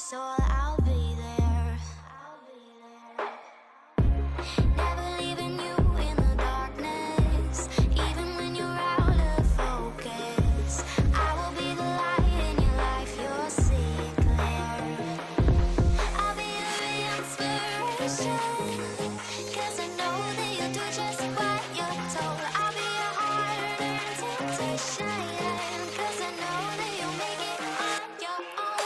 soul, I'll be there. Never leaving you in the darkness, even when you're out of focus. I will be the light in your life, you'll see it clear. I'll be your inspiration, 'cause I know that you'll do just what you're told. I'll be your heart and temptation, 'cause I know that you'll make it on your own.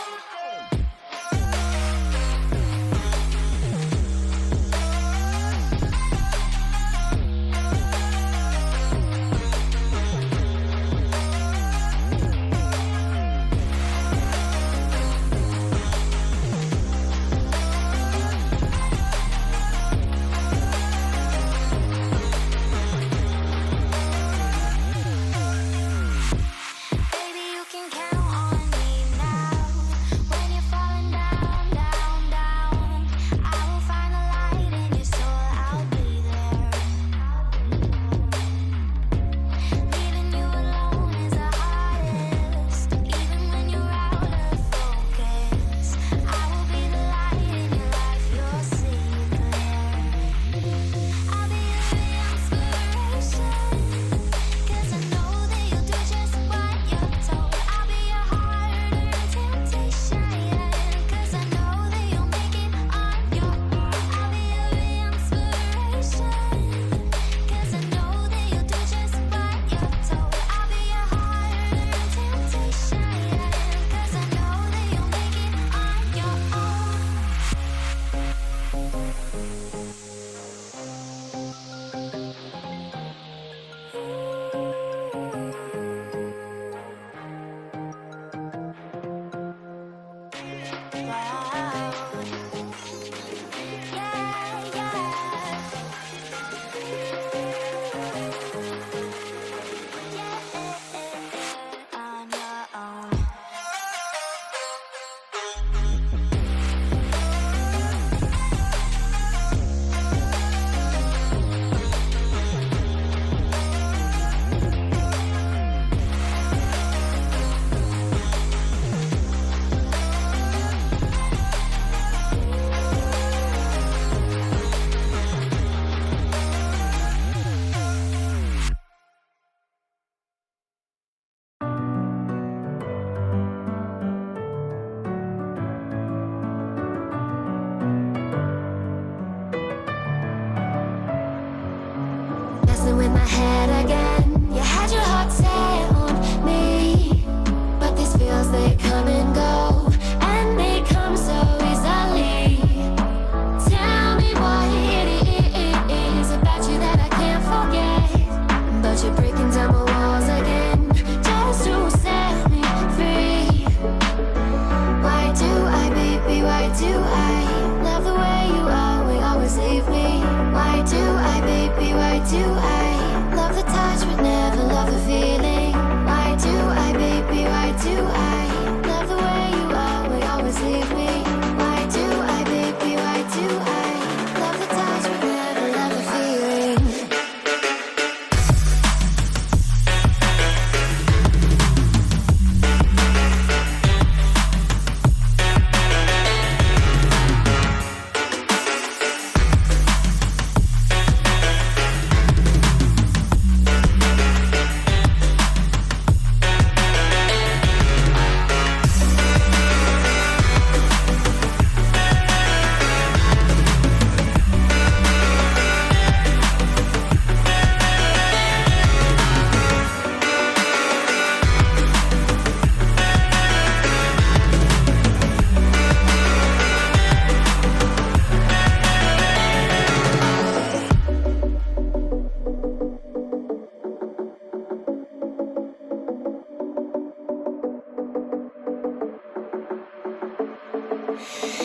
Baby, you can count on me now. When you're falling down, down, down, I will find the light in your soul, I'll be there. Leaving you alone is the hardest, even when you're out of focus. I will be the light in your life, you'll see it clear. I'll be your inspiration, 'cause I know that you'll do just what you're told. I'll be your heart and temptation, 'cause I know that you'll make it on your own. I'll be your inspiration, 'cause I know that you'll do just what you're told. I'll be your heart and temptation, 'cause I know that you'll make it on your own. On your own. Messing with my head again. You had your heart set on me, but these feels, they come and go, and they come so easily. Tell me what it is about you that I can't forget, but you're breaking down my walls again, just to set me free. Why do I, baby, why do I love the way you always leave me? Why do I, baby, why do I love the touch but never love the feeling? Why do I, baby, why do I love the way you always leave me? Why do I, baby, why do I love the touch but never love the feeling?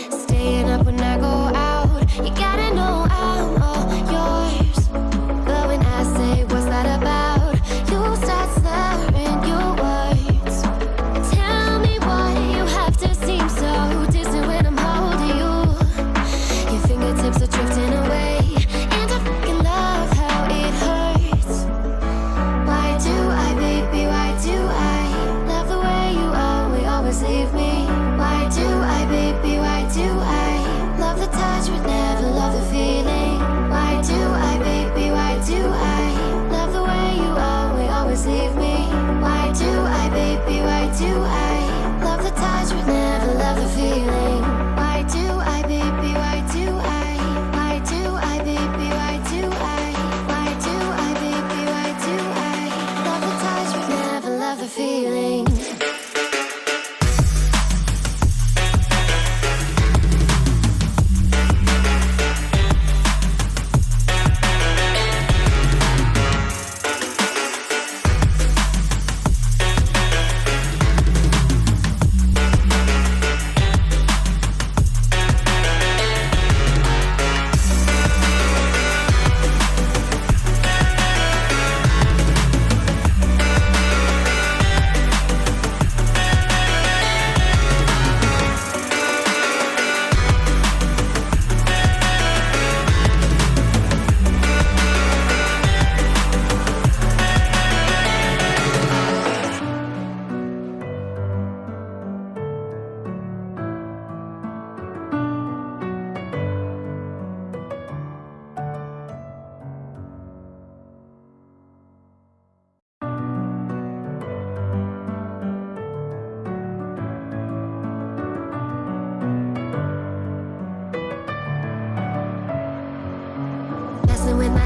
Staying up when I go out, you gotta know I'm all yours. But when I say what's that about, you start slurring your words. Tell me why you have to seem so distant when I'm holding you. Your fingertips are drifting away, and I fucking love how it hurts. Why do I, baby, why do I love the way you always leave me? Why do I, baby,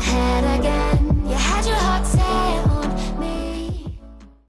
head